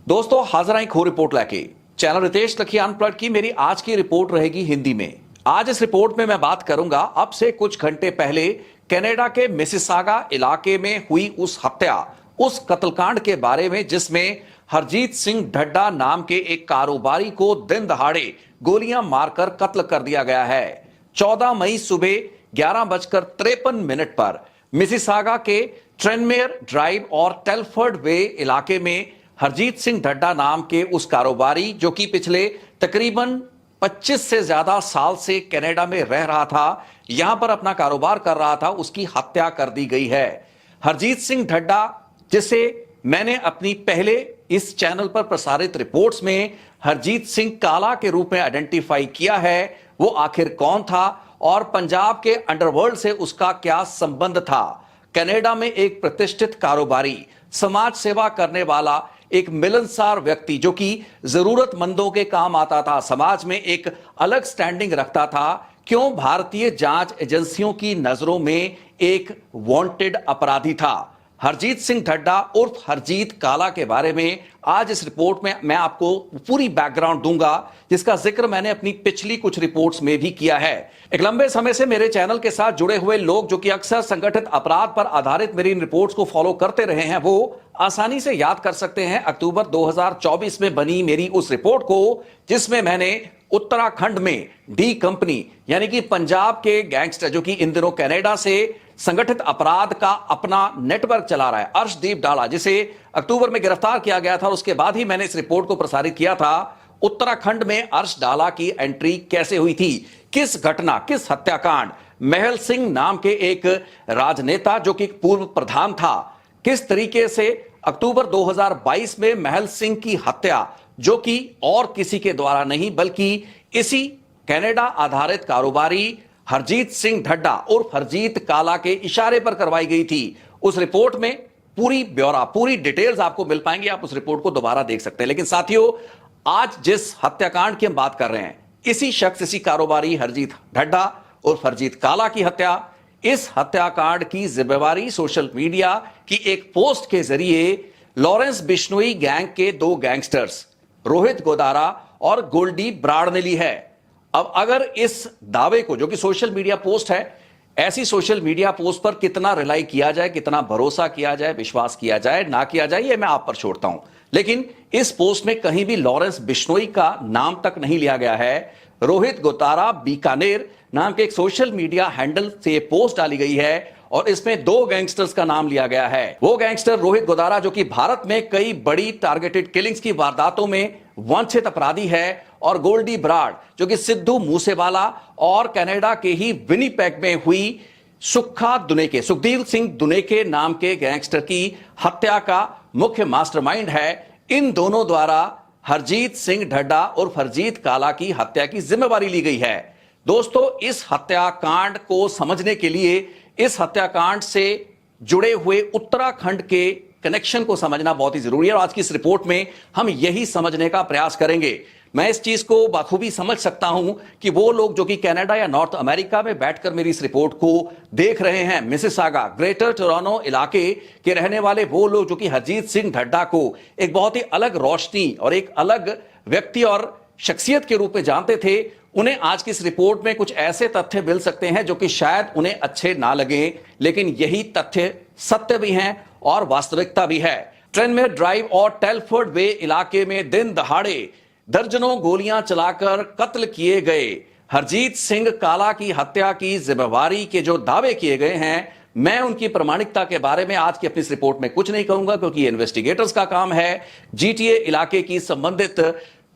दोस्तों हाजिर आई खो रिपोर्ट लेके चैनल रितेश लखिया अनप्लग्ड की मेरी आज की रिपोर्ट रहेगी हिंदी में। आज इस रिपोर्ट में मैं बात करूंगा अब से कुछ घंटे पहले कनाडा के मिसिसागा इलाके में हुई उस हत्या, उस कत्लकांड के बारे में जिसमें हरजीत सिंह ढड्डा नाम के एक कारोबारी को दिन दहाड़े गोलियां मारकर कत्ल कर दिया गया है। 14 मई सुबह 11:53 पर मिसिसागा के ट्रेनमेयर ड्राइव और टेलफर्ड वे इलाके में हरजीत सिंह ढड्डा नाम के उस कारोबारी जो कि पिछले तकरीबन 25 से ज्यादा साल से कनाडा में रह रहा था, यहां पर अपना कारोबार कर रहा था, उसकी हत्या कर दी गई है। हरजीत सिंह ढड्डा, जिसे मैंने अपनी पहले इस चैनल पर प्रसारित रिपोर्ट्स में हरजीत सिंह काला के रूप में आइडेंटिफाई किया है, वो आखिर कौन था और पंजाब के अंडरवर्ल्ड से उसका क्या संबंध था। कनाडा में एक प्रतिष्ठित कारोबारी, समाज सेवा करने वाला, एक मिलनसार व्यक्ति जो कि जरूरतमंदों के काम आता था, समाज में एक अलग स्टैंडिंग रखता था, क्यों भारतीय जांच एजेंसियों की नजरों में एक वांटेड अपराधी था। हरजीत सिंह ढड्डा उर्फ हरजीत काला के बारे में आज इस रिपोर्ट में मैं आपको पूरी बैकग्राउंड दूंगा, जिसका जिक्र मैंने अपनी पिछली कुछ रिपोर्ट्स में भी किया है। एक लंबे समय से मेरे चैनल के साथ जुड़े हुए लोग जो कि अक्सर संगठित अपराध पर आधारित मेरी इन रिपोर्ट्स को फॉलो करते रहे हैं, वो आसानी से याद कर सकते हैं अक्टूबर 2024 में बनी मेरी उस रिपोर्ट को, जिसमें मैंने उत्तराखंड में डी कंपनी यानी कि पंजाब के गैंगस्टर जो कि इन दिनों कनाडा से संगठित अपराध का अपना नेटवर्क चला रहा है, अर्शदीप डाला, जिसे अक्टूबर में गिरफ्तार किया गया था। उसके बाद ही मैंने इस रिपोर्ट को प्रसारित किया था। उत्तराखंड में अर्श डाला की एंट्री कैसे हुई थी, किस घटना, किस हत्याकांड, महल सिंह नाम के एक राजनेता जो कि पूर्व प्रधान था, किस तरीके से अक्टूबर 2022 में महल सिंह की हत्या, जो कि और किसी के द्वारा नहीं बल्कि इसी कनाडा आधारित कारोबारी हरजीत सिंह ढड्डा उर्फ हरजीत काला के इशारे पर करवाई गई थी। उस रिपोर्ट में पूरी ब्यौरा, पूरी डिटेल्स आपको मिल पाएंगी, आप उस रिपोर्ट को दोबारा देख सकते हैं। लेकिन साथियों, आज जिस हत्याकांड की हम बात कर रहे हैं, इसी शख्स, इसी कारोबारी हरजीत ढड्डा उर्फ हरजीत काला की हत्या, इस हत्याकांड की जिम्मेवारी सोशल मीडिया की एक पोस्ट के जरिए लॉरेंस बिश्नोई गैंग के दो गैंगस्टर्स रोहित गोदारा और गोल्डी ब्राड ने ली है। अब अगर इस दावे को, जो कि सोशल मीडिया पोस्ट है, ऐसी सोशल मीडिया पोस्ट पर कितना रिलाई किया जाए, कितना भरोसा किया जाए, विश्वास किया जाए, ना किया जाए, ये मैं आप पर छोड़ता हूं। लेकिन इस पोस्ट में कहीं भी लॉरेंस बिश्नोई का नाम तक नहीं लिया गया है। रोहित गोतारा बीकानेर नाम के एक सोशल मीडिया हैंडल से पोस्ट डाली गई है और इसमें दो गैंगस्टर्स का नाम लिया गया है। वो गैंगस्टर रोहित गोदारा जो कि भारत में कई बड़ी टारगेटेड किलिंग्स की वारदातों में वांछित अपराधी है, और गोल्डी ब्राड जो कि सिद्धू मूसेवाला और कनाडा के ही विनीपेग में हुई सुखदेव सिंह दुनेके नाम के गैंगस्टर की हत्या का मुख्य मास्टरमाइंड है। इन दोनों द्वारा हरजीत सिंह ढड्डा और हरजीत काला की हत्या की जिम्मेवारी ली गई है। दोस्तों, इस हत्याकांड को समझने के लिए इस हत्याकांड से जुड़े हुए उत्तराखंड के कनेक्शन को समझना बहुत ही जरूरी है और आज की इस रिपोर्ट में हम यही समझने का प्रयास करेंगे। मैं इस चीज को बखूबी समझ सकता हूं कि वो लोग जो कि कनाडा या नॉर्थ अमेरिका में बैठकर मेरी इस रिपोर्ट को देख रहे हैं, मिसिसागा, ग्रेटर टोरंटो इलाके के रहने वाले वो लोग जो कि हरजीत सिंह ढड्डा को एक बहुत ही अलग रोशनी और एक अलग व्यक्ति और शख्सियत के रूप में जानते थे, उन्हें आज की इस रिपोर्ट में कुछ ऐसे तथ्य मिल सकते हैं जो कि शायद उन्हें अच्छे ना लगे, लेकिन यही तथ्य सत्य भी हैं और वास्तविकता भी है। ट्रेनमेयर ड्राइव और टेलफर्ड वे इलाके में दिन दहाड़े दर्जनों गोलियां चलाकर कत्ल किए गए हरजीत सिंह काला की हत्या की जिम्मेवारी के जो दावे किए गए हैं, मैं उनकी प्रामाणिकता के बारे में आज की अपनी इस रिपोर्ट में कुछ नहीं कहूंगा, क्योंकि ये इन्वेस्टिगेटर्स का काम है। जीटीए इलाके की संबंधित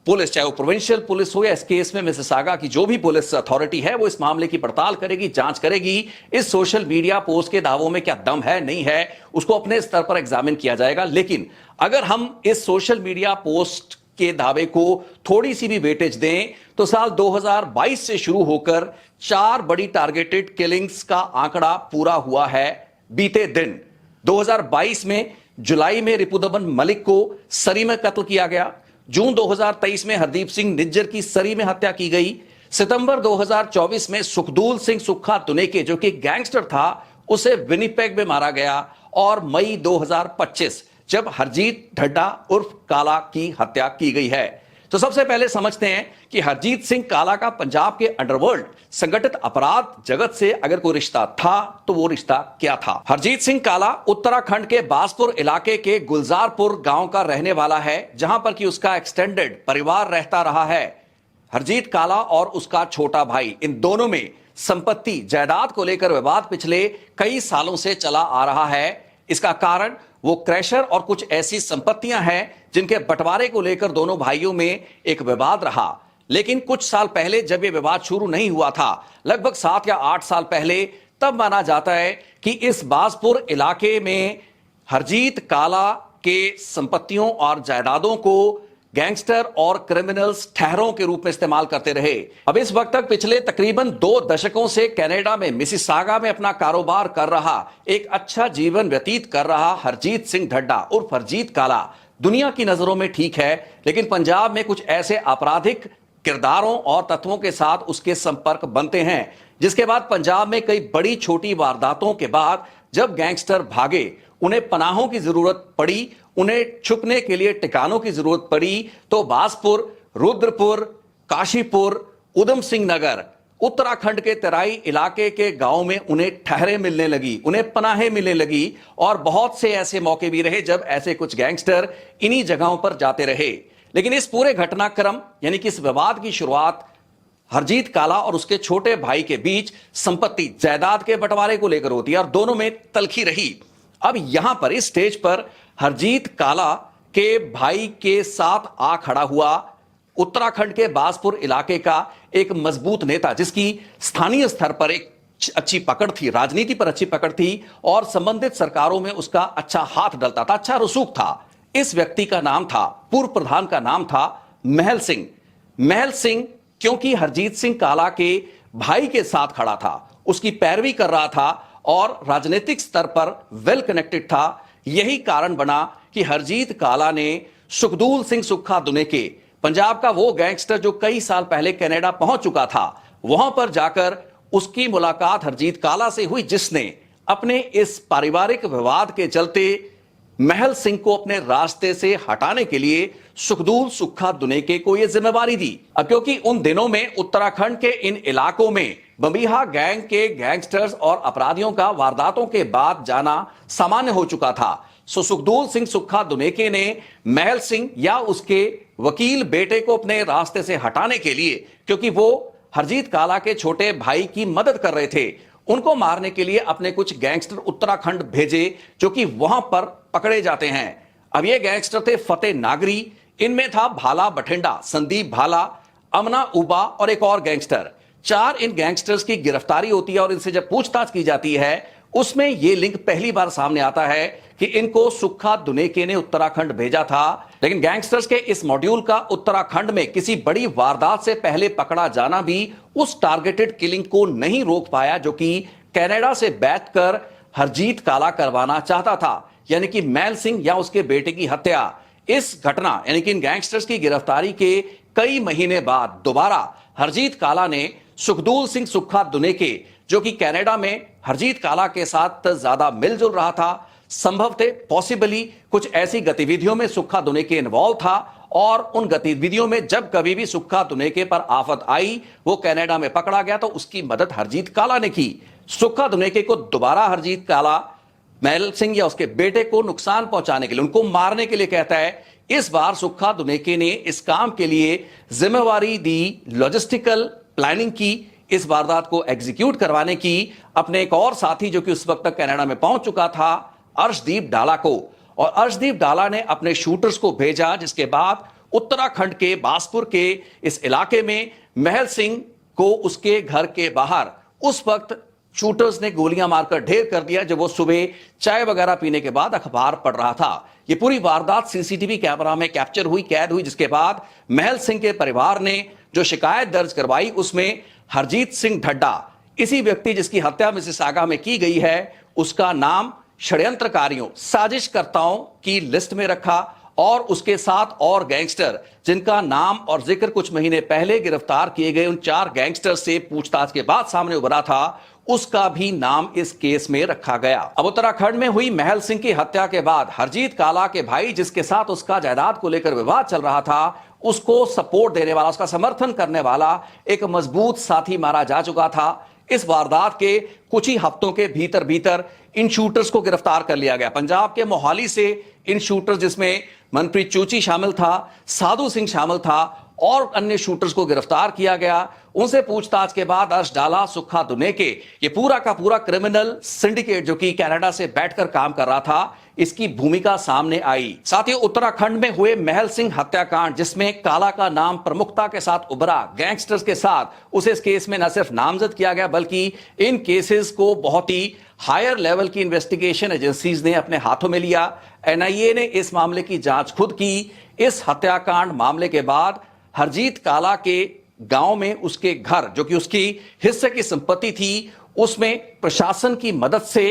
पुलिस, चाहे वो प्रोविंशियल पुलिस हो या इस केस में मिसिसागा की जो भी पुलिस अथॉरिटी है, वो इस मामले की पड़ताल करेगी, जांच करेगी। इस सोशल मीडिया पोस्ट के दावों में क्या दम है, नहीं है, उसको अपने स्तर पर एग्जामिन किया जाएगा। लेकिन अगर हम इस सोशल मीडिया पोस्ट के दावे को थोड़ी सी भी वेटेज दें तो साल 2022 से शुरू होकर 4 बड़ी टारगेटेड किलिंग्स का आंकड़ा पूरा हुआ है। बीते दिन 2022 में जुलाई में रिपुदमन मलिक को सरी में कत्ल किया गया। जून 2023 में हरदीप सिंह निज्जर की सरी में हत्या की गई। सितंबर 2024 में सुखदेव सिंह सुखा दुनेके जो कि गैंगस्टर था, उसे विनीपेग में मारा गया। और मई 2025 जब हरजीत ढड्डा उर्फ काला की हत्या की गई है। तो सबसे पहले समझते हैं कि हरजीत सिंह काला का पंजाब के अंडरवर्ल्ड संगठित अपराध जगत से अगर कोई रिश्ता था तो वो रिश्ता क्या था। हरजीत सिंह काला उत्तराखंड के बासपुर इलाके के गुलजारपुर गांव का रहने वाला है, जहां पर कि उसका एक्सटेंडेड परिवार रहता रहा है। हरजीत काला और उसका छोटा भाई, इन दोनों में संपत्ति जायदाद को लेकर विवाद पिछले कई सालों से चला आ रहा है। इसका कारण वो क्रैशर और कुछ ऐसी संपत्तियां हैं जिनके बंटवारे को लेकर दोनों भाइयों में एक विवाद रहा। लेकिन कुछ साल पहले जब यह विवाद शुरू नहीं हुआ था, लगभग 7 या 8 साल पहले, तब माना जाता है कि इस बासपुर इलाके में हरजीत काला के संपत्तियों और जायदादों को गैंगस्टर और क्रिमिनल्स ठहरों के रूप में इस्तेमाल करते रहे। अब इस वक्त तक पिछले तकरीबन 2 दशकों से कनाडा में मिसिसागा में अपना कारोबार कर रहा, एक अच्छा जीवन व्यतीत कर रहा हरजीत सिंह ढड्डा उर्फ हरजीत काला दुनिया की नजरों में ठीक है, लेकिन पंजाब में कुछ ऐसे आपराधिक किरदारों और तत्वों के साथ उसके संपर्क बनते हैं, जिसके बाद पंजाब में कई बड़ी छोटी वारदातों के बाद जब गैंगस्टर भागे, उन्हें पनाहों की जरूरत पड़ी, उन्हें छुपने के लिए ठिकानों की जरूरत पड़ी, तो बासपुर, रुद्रपुर, काशीपुर, उधम सिंह नगर, उत्तराखंड के तराई इलाके के गांव में उन्हें ठहरे मिलने लगी, उन्हें पनाहें मिलने लगी। और बहुत से ऐसे मौके भी रहे जब ऐसे कुछ गैंगस्टर इन्हीं जगहों पर जाते रहे। लेकिन इस पूरे घटनाक्रम यानी कि इस विवाद की शुरुआत हरजीत काला और उसके छोटे भाई के बीच संपत्ति जायदाद के बंटवारे को लेकर होती है और दोनों में तलखी रही। अब यहां पर इस स्टेज पर हरजीत काला के भाई के साथ आ खड़ा हुआ उत्तराखंड के बासपुर इलाके का एक मजबूत नेता, जिसकी स्थानीय स्तर पर एक अच्छी पकड़ थी, राजनीति पर अच्छी पकड़ थी और संबंधित सरकारों में उसका अच्छा हाथ डलता था, अच्छा रसूख था। इस व्यक्ति का नाम था, पूर्व प्रधान का नाम था महल सिंह। महल सिंह क्योंकि हरजीत सिंह काला के भाई के साथ खड़ा था, उसकी पैरवी कर रहा था और राजनीतिक स्तर पर वेल कनेक्टेड था, यही कारण बना कि हरजीत काला ने सुखदूल सिंह सुक्खा दुनेके, पंजाब का वो गैंगस्टर जो कई साल पहले कनाडा पहुंच चुका था, वहां पर जाकर उसकी मुलाकात हरजीत काला से हुई, जिसने अपने इस पारिवारिक विवाद के चलते महल सिंह को अपने रास्ते से हटाने के लिए सुखदूल सुक्खा दुनेके को यह जिम्मेवारी दी। अब क्योंकि उन दिनों में उत्तराखंड के इन इलाकों में बंबीहा गैंग के गैंगस्टर्स और अपराधियों का वारदातों के बाद जाना सामान्य हो चुका था, सो सुखदूल सिंह सुक्खा दुनेके ने महल सिंह या उसके वकील बेटे को अपने रास्ते से हटाने के लिए, क्योंकि वो हरजीत काला के छोटे भाई की मदद कर रहे थे, उनको मारने के लिए अपने कुछ गैंगस्टर उत्तराखंड भेजे, जो कि वहां पर पकड़े जाते हैं। अब ये गैंगस्टर थे फतेह नागरी, इनमें था भाला बठिंडा, संदीप भाला, अमना उबा और एक और गैंगस्टर। 4 इन गैंगस्टर्स की गिरफ्तारी होती है और इनसे जब पूछताछ की जाती है, उसमें यह लिंक पहली बार सामने आता है कि इनको सुक्खा दुनेके ने उत्तराखंड भेजा था। लेकिन गैंगस्टर्स के इस मॉड्यूल का उत्तराखंड में किसी बड़ी वारदात से पहले पकड़ा जाना भी उस टारगेटेड किलिंग को नहीं रोक पाया जो कि कनाडा से बैठकर हरजीत काला करवाना चाहता था, यानी कि महल सिंह या उसके बेटे की हत्या। इस घटना यानी कि इन गैंगस्टर्स की गिरफ्तारी के कई महीने बाद दोबारा हरजीत काला ने सुखदूल सिंह सुक्खा दुनेके, जो कि कनाडा में हरजीत काला के साथ ज्यादा मिलजुल रहा था, संभव थे पॉसिबली कुछ ऐसी गतिविधियों में सुक्खा दुनेके इन्वॉल्व था, और उन गतिविधियों में जब कभी भी सुक्खा दुनेके पर आफत आई, वो कनाडा में पकड़ा गया तो उसकी मदद हरजीत काला ने की। सुक्खा दुनेके को दोबारा हरजीत काला महल सिंह या उसके बेटे को नुकसान पहुंचाने के लिए, उनको मारने के लिए कहता है। इस बार सुक्खा दुनेके ने इस काम के लिए जिम्मेवारी दी, लॉजिस्टिकल प्लानिंग की, इस वारदात को एग्जीक्यूट करवाने की अपने एक और साथी जो कि उस वक्त तक कनाडा में पहुंच चुका था, अर्शदीप डाला को। और अर्शदीप डाला ने अपने शूटर्स को भेजा, जिसके बाद उत्तराखंड के बासपुर के इस इलाके में महल सिंह को उसके घर के बाहर उस वक्त शूटर्स ने गोलियां मारकर ढेर कर दिया जब वो सुबह चाय वगैरह पीने के बाद अखबार पढ़ रहा था। ये पूरी वारदात सीसीटीवी कैमरा में कैप्चर हुई, कैद हुई, जिसके बाद महल सिंह के परिवार ने जो शिकायत दर्ज करवाई उसमें हरजीत सिंह ढड्डा, इसी व्यक्ति जिसकी हत्या मिसिसागा में की गई है, उसका नाम षड्यंत्रकारियों, साजिशकर्ताओं की लिस्ट में रखा और उसके साथ और गैंगस्टर जिनका नाम और जिक्र कुछ महीने पहले गिरफ्तार किए गए उन 4 गैंगस्टर से पूछताछ के बाद सामने उभरा था, उसका भी नाम इस केस में रखा गया। अब उत्तराखंड में हुई महल सिंह की हत्या के बाद हरजीत काला के भाई, जिसके साथ उसका जायदाद को लेकर विवाद चल रहा था, उसको सपोर्ट देने वाला, उसका समर्थन करने वाला एक मजबूत साथी मारा जा चुका था। इस वारदात के कुछ ही हफ्तों के भीतर भीतर इन शूटर्स को गिरफ्तार कर लिया गया। पंजाब के मोहाली से इन शूटर्स, जिसमें मनप्रीत चूची शामिल था, साधु सिंह शामिल था और अन्य शूटर्स को गिरफ्तार किया गया। उनसे पूछताछ के बाद अर्श डाला, सुक्खा दुनेके, ये पूरा का पूरा क्रिमिनल सिंडिकेट जो कि कनाडा से बैठकर काम कर रहा था, इसकी भूमिका सामने आई। साथ ही उत्तराखंड में हुए महल सिंह हत्याकांड, जिसमें काला का नाम प्रमुखता के साथ उभरा, गैंगस्टर्स के साथ उसे इस केस में न सिर्फ नामजद किया गया बल्कि इन केसेस को बहुत ही हायर लेवल की इन्वेस्टिगेशन एजेंसीज ने अपने हाथों में लिया। एनआईए ने इस मामले की जांच खुद की। इस हत्याकांड मामले के बाद हरजीत काला के गांव में उसके घर, जो कि उसकी हिस्से की संपत्ति थी, उसमें प्रशासन की मदद से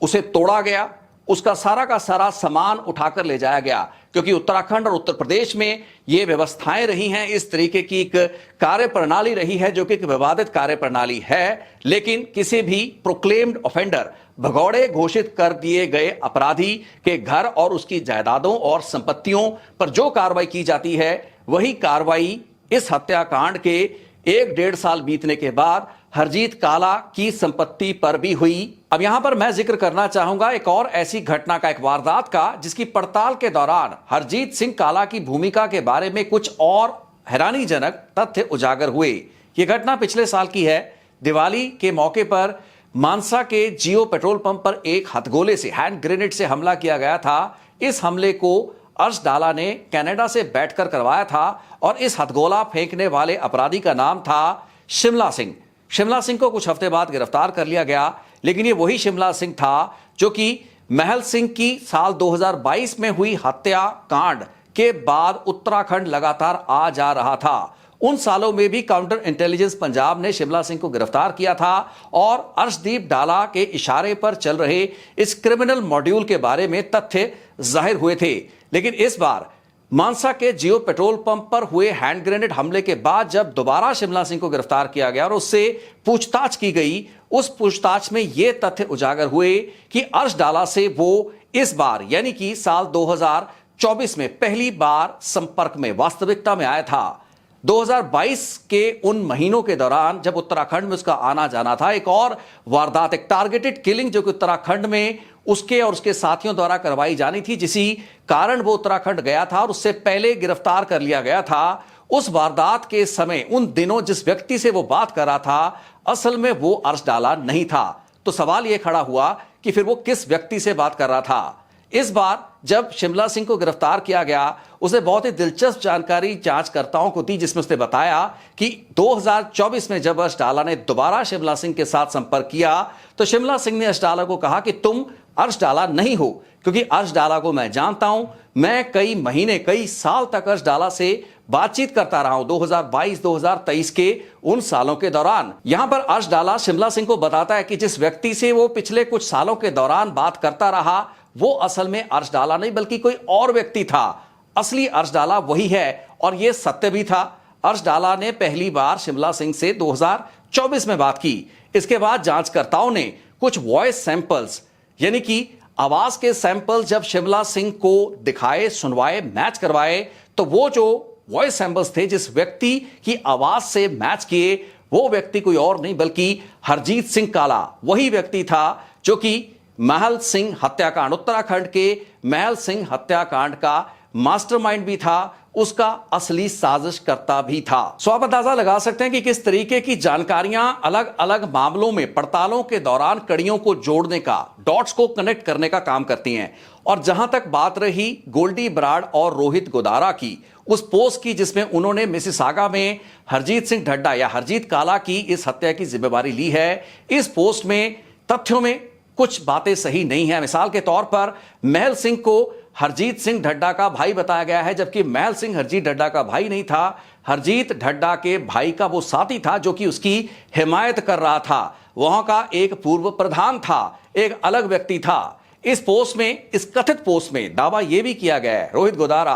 उसे तोड़ा गया। उसका सारा का सारा सामान उठाकर ले जाया गया, क्योंकि उत्तराखंड और उत्तर प्रदेश में ये व्यवस्थाएं रही हैं, इस तरीके की एक कार्य प्रणाली रही है जो कि एक विवादित कार्य प्रणाली है। लेकिन किसी भी प्रोक्लेम्ड ऑफेंडर, भगौड़े घोषित कर दिए गए अपराधी के घर और उसकी जायदादों और संपत्तियों पर जो कार्रवाई की जाती है, वही कार्रवाई इस हत्याकांड के 1-1.5 साल बीतने के बाद हरजीत काला की संपत्ति पर भी हुई। अब यहां पर मैं जिक्र करना चाहूंगा एक और ऐसी घटना का, एक वारदात का, जिसकी पड़ताल के दौरान हरजीत सिंह काला की भूमिका के बारे में कुछ और हैरानीजनक तथ्य उजागर हुए। यह घटना पिछले साल की है। दिवाली के मौके पर मानसा के जियो पेट्रोल पंप पर एक हथगोले से, हैंड ग्रेनेड से हमला किया गया था। इस हमले को अर्श डाला ने कनाडा से बैठकर करवाया था और इस हथगोला फेंकने वाले अपराधी का नाम था शिमला सिंह। शिमला सिंह को कुछ हफ्ते बाद गिरफ्तार कर लिया गया, लेकिन ये वही शिमला सिंह था जो कि महल सिंह की साल 2022 में हुई हत्या कांड के बाद उत्तराखंड लगातार आ जा रहा था। उन सालों में भी काउंटर इंटेलिजेंस पंजाब ने शिमला सिंह को गिरफ्तार किया था और अर्शदीप डाला के इशारे पर चल रहे इस क्रिमिनल मॉड्यूल के बारे में तथ्य जाहिर हुए थे। लेकिन इस बार मानसा के जियो पेट्रोल पंप पर हुए हैंड ग्रेनेड हमले के बाद जब दोबारा शिमला सिंह को गिरफ्तार किया गया और उससे पूछताछ की गई, उस पूछताछ में यह तथ्य उजागर हुए कि अर्श डाला से वो इस बार यानी कि साल 2024 में पहली बार संपर्क में, वास्तविकता में आया था। 2022 के उन महीनों के दौरान जब उत्तराखंड में उसका आना जाना था, एक और वारदात, एक टारगेटेड किलिंग जो कि उत्तराखंड में उसके और उसके साथियों द्वारा करवाई जानी थी, जिसी कारण वो उत्तराखंड गया था और उससे पहले गिरफ्तार कर लिया गया था। उस वारदात के समय, उन दिनों जिस व्यक्ति से वो बात कर रहा था, असल में वो अर्श डाला नहीं था। तो सवाल यह खड़ा हुआ कि फिर वो किस व्यक्ति से बात कर रहा था। इस बार जब शिमला सिंह को गिरफ्तार किया गया, उसे बहुत ही दिलचस्प जानकारी जांचकर्ताओं को दी, जिसमें उसने बताया कि 2024 में जब अर्श डाला ने दोबारा शिमला सिंह के साथ संपर्क किया, तो शिमला सिंह ने अर्श डाला को कहा कि तुम अर्श डाला नहीं हो, क्योंकि अर्श डाला को मैं जानता हूं, मैं कई महीने, कई साल तक अर्श डाला से बातचीत करता रहा हूं, 2022-2023 के उन सालों के दौरान। यहां पर अर्श डाला शिमला सिंह को बताता है कि जिस व्यक्ति से वो पिछले कुछ सालों के दौरान बात करता रहा, वो असल में अर्श डाला नहीं बल्कि कोई और व्यक्ति था। असली अर्श डाला वही है और यह सत्य भी था। अर्श डाला ने पहली बार शिमला सिंह से 2024 में बात की। इसके बाद जांचकर्ताओं ने कुछ वॉइस सैंपल्स, यानी कि आवाज के सैंपल जब शिमला सिंह को दिखाए, सुनवाए, मैच करवाए, तो वो जो वॉइस सैंपल्स थे जिस व्यक्ति की आवाज से मैच किए, वो व्यक्ति कोई और नहीं बल्कि हरजीत सिंह काला वही व्यक्ति था जो कि महल सिंह हत्याकांड, उत्तराखंड के महल सिंह हत्याकांड का मास्टरमाइंड भी था, उसका असली साजिशकर्ता भी था। सो आप अंदाजा लगा सकते हैं कि किस तरीके की जानकारियां अलग अलग मामलों में पड़तालों के दौरान कड़ियों को जोड़ने का, डॉट्स को कनेक्ट करने का काम करती हैं। और जहां तक बात रही गोल्डी बराड़ और रोहित गोदारा की, उस पोस्ट की जिसमें उन्होंने मिसिसागा में हरजीत सिंह ढड्डा या हरजीत काला की इस हत्या की जिम्मेवारी ली है, इस पोस्ट में तथ्यों में कुछ बातें सही नहीं है। मिसाल के तौर पर महल सिंह को हरजीत सिंह ढड्डा का भाई बताया गया है, जबकि महल सिंह हरजीत ढड्डा का भाई नहीं था। हरजीत ढड्डा के भाई का वो साथी था जो कि उसकी हिमायत कर रहा था, वहां का एक पूर्व प्रधान था, एक अलग व्यक्ति था। इस पोस्ट में, इस कथित पोस्ट में दावा यह भी किया गया है रोहित गोदारा,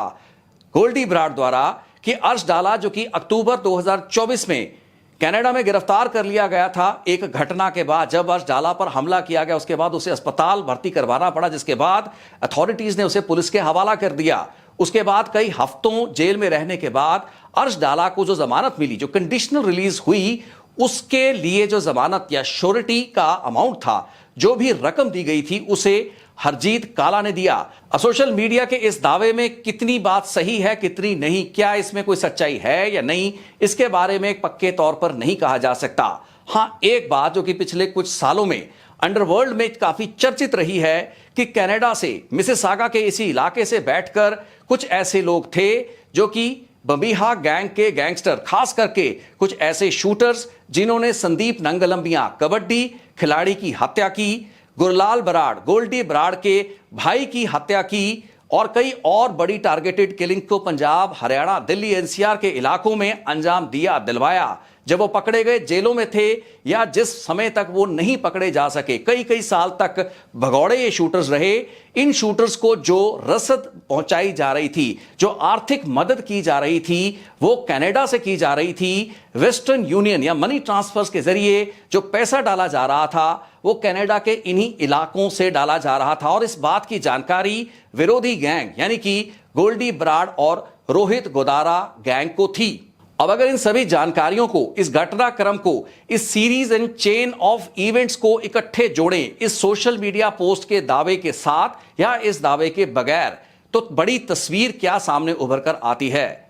गोल्डी बराड़ द्वारा कि अर्श डाला, जो कि अक्टूबर 2024 में कनाडा में गिरफ्तार कर लिया गया था एक घटना के बाद, जब अर्श डाला पर हमला किया गया, उसके बाद उसे अस्पताल भर्ती करवाना पड़ा, जिसके बाद अथॉरिटीज ने उसे पुलिस के हवाला कर दिया। उसके बाद कई हफ्तों जेल में रहने के बाद अर्श डाला को जो जमानत मिली, जो कंडीशनल रिलीज हुई, उसके लिए जो जमानत या श्योरिटी का अमाउंट था, जो भी रकम दी गई थी, उसे हरजीत काला ने दिया। सोशल मीडिया के इस दावे में कितनी बात सही है, कितनी नहीं, क्या इसमें कोई सच्चाई है या नहीं, इसके बारे में पक्के तौर पर नहीं कहा जा सकता। हां, एक बात जो कि पिछले कुछ सालों में अंडरवर्ल्ड में काफी चर्चित रही है कि कनाडा से, मिसिसागा के इसी इलाके से बैठकर कुछ ऐसे लोग थे जो कि बमीहा गैंग के गैंगस्टर, खास करके कुछ ऐसे शूटर्स जिन्होंने संदीप नंगलंबिया कबड्डी खिलाड़ी की हत्या की, गुरलाल बराड़, गोल्डी बराड़ के भाई की हत्या की, और कई और बड़ी टारगेटेड किलिंग को पंजाब, हरियाणा, दिल्ली, एनसीआर के इलाकों में अंजाम दिलवाया। जब वो पकड़े गए, जेलों में थे, या जिस समय तक वो नहीं पकड़े जा सके, कई कई साल तक भगौड़े ये शूटर्स रहे। इन शूटर्स को जो रसद पहुंचाई जा रही थी, जो आर्थिक मदद की जा रही थी, वो कनाडा से की जा रही थी। वेस्टर्न यूनियन या मनी ट्रांसफर्स के जरिए जो पैसा डाला जा रहा था, वो कनाडा के इन्हीं इलाकों से डाला जा रहा था। और इस बात की जानकारी विरोधी गैंग यानी कि गोल्डी बराड़ और रोहित गोदारा गैंग को थी। अब अगर इन सभी जानकारियों को, इस घटनाक्रम को, इस series and chain of events को इकट्ठे जोड़ें इस सोशल मीडिया पोस्ट के दावे के साथ या इस दावे के बगैर, तो बड़ी तस्वीर क्या सामने उभर कर आती है।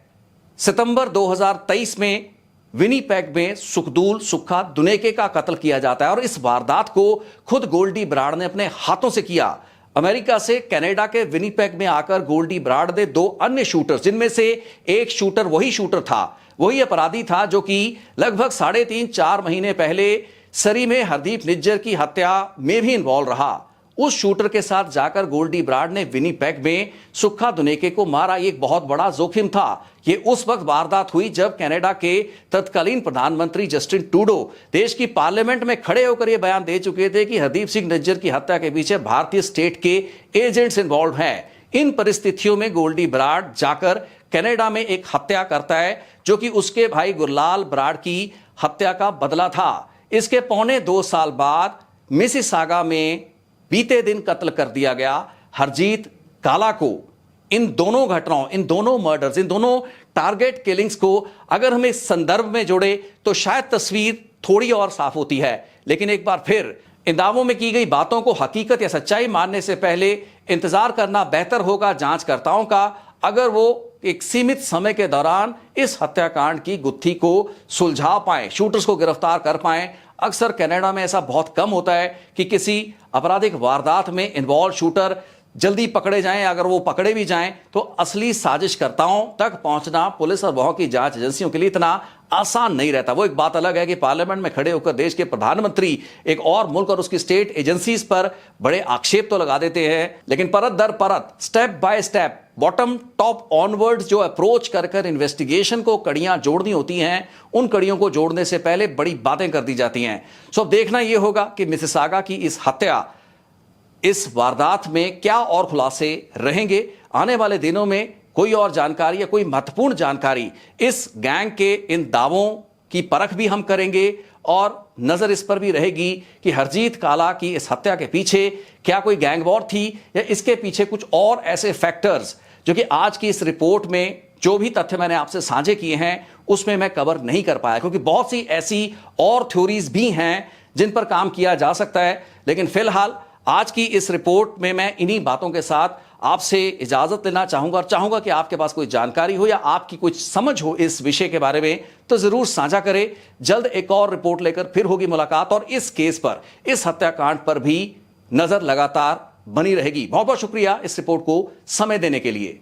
सितंबर 2023 में विनीपेग में सुखदूल सुक्खा दुनेके का कत्ल किया जाता है, और इस वारदात को खुद गोल्डी बराड़ ने अपने हाथों से किया। अमेरिका से कनाडा के विनीपेग में आकर गोल्डी बराड़ ने दो अन्य शूटर्स, जिनमें से एक शूटर वही शूटर था, वही अपराधी था जो कि लगभग 3.5-4 महीने पहले सरी में हरदीप निज्जर की हत्या में भी इन्वॉल्व रहा। उस शूटर के साथ जाकर गोल्डी बराड़ ने विनीपेग में सुक्खा दुनेके को मारा। ये एक बहुत बड़ा जोखिम था। ये उस वक्त वारदात हुई जब कनाडा के तत्कालीन प्रधानमंत्री जस्टिन ट्रूडो देश की पार्लियामेंट में खड़े होकर यह बयान दे चुके थे कि हरदीप सिंह निज्जर की हत्या के पीछे भारतीय स्टेट के एजेंट्स इन्वॉल्व हैं। इन परिस्थितियों में गोल्डी बराड़ जाकर कनाडा में एक हत्या करता है, जो कि उसके भाई गुरलाल बराड़ की हत्या का बदला था। इसके 1.25 साल बाद मिसिसागा में बीते दिन कत्ल कर दिया गया हरजीत काला को। इन दोनों घटनाओं, इन दोनों मर्डर्स, इन दोनों टारगेट किलिंग्स को अगर हम इस संदर्भ में जोड़े तो शायद तस्वीर थोड़ी और साफ होती है। लेकिन एक बार फिर इन दावों में की गई बातों को हकीकत या सच्चाई मानने से पहले इंतजार करना बेहतर होगा जांचकर्ताओं का, अगर वो एक सीमित समय के दौरान इस हत्याकांड की गुत्थी को सुलझा पाएं, शूटर्स को गिरफ्तार कर पाएं। अक्सर कनाडा में ऐसा बहुत कम होता है कि किसी आपराधिक वारदात में इन्वॉल्व शूटर जल्दी पकड़े जाएं। अगर वो पकड़े भी जाएं तो असली साजिशकर्ताओं तक पहुंचना पुलिस और वहां की जांच एजेंसियों के लिए इतना आसान नहीं रहता। वो एक बात अलग है कि पार्लियामेंट में खड़े होकर देश के प्रधानमंत्री एक और मुल्क और उसकी स्टेट एजेंसीज पर बड़े आक्षेप तो लगा देते हैं, लेकिन परत दर परत, step by step, bottom top onward जो अप्रोच कर इन्वेस्टिगेशन को कड़ियां जोड़नी होती हैं, उन कड़ियों को जोड़ने से पहले बड़ी बातें कर दी जाती हैं। सो अब देखना यह होगा कि मिसिसागा की इस हत्या, इस वारदात में क्या और खुलासे रहेंगे। आने वाले दिनों में कोई और जानकारी या कोई महत्वपूर्ण जानकारी इस गैंग के इन दावों की परख भी हम करेंगे, और नजर इस पर भी रहेगी कि हरजीत काला की इस हत्या के पीछे क्या कोई गैंग वॉर थी या इसके पीछे कुछ और ऐसे फैक्टर्स जो कि आज की इस रिपोर्ट में जो भी तथ्य मैंने आपसे साझे किए हैं उसमें मैं कवर नहीं कर पाया, क्योंकि बहुत सी ऐसी और थ्योरीज भी हैं जिन पर काम किया जा सकता है। लेकिन फिलहाल आज की इस रिपोर्ट में मैं इन्हीं बातों के साथ आपसे इजाजत लेना चाहूंगा, और चाहूंगा कि आपके पास कोई जानकारी हो या आपकी कुछ समझ हो इस विषय के बारे में तो जरूर साझा करें। जल्द एक और रिपोर्ट लेकर फिर होगी मुलाकात, और इस केस पर, इस हत्याकांड पर भी नजर लगातार बनी रहेगी। बहुत बहुत शुक्रिया इस रिपोर्ट को समय देने के लिए।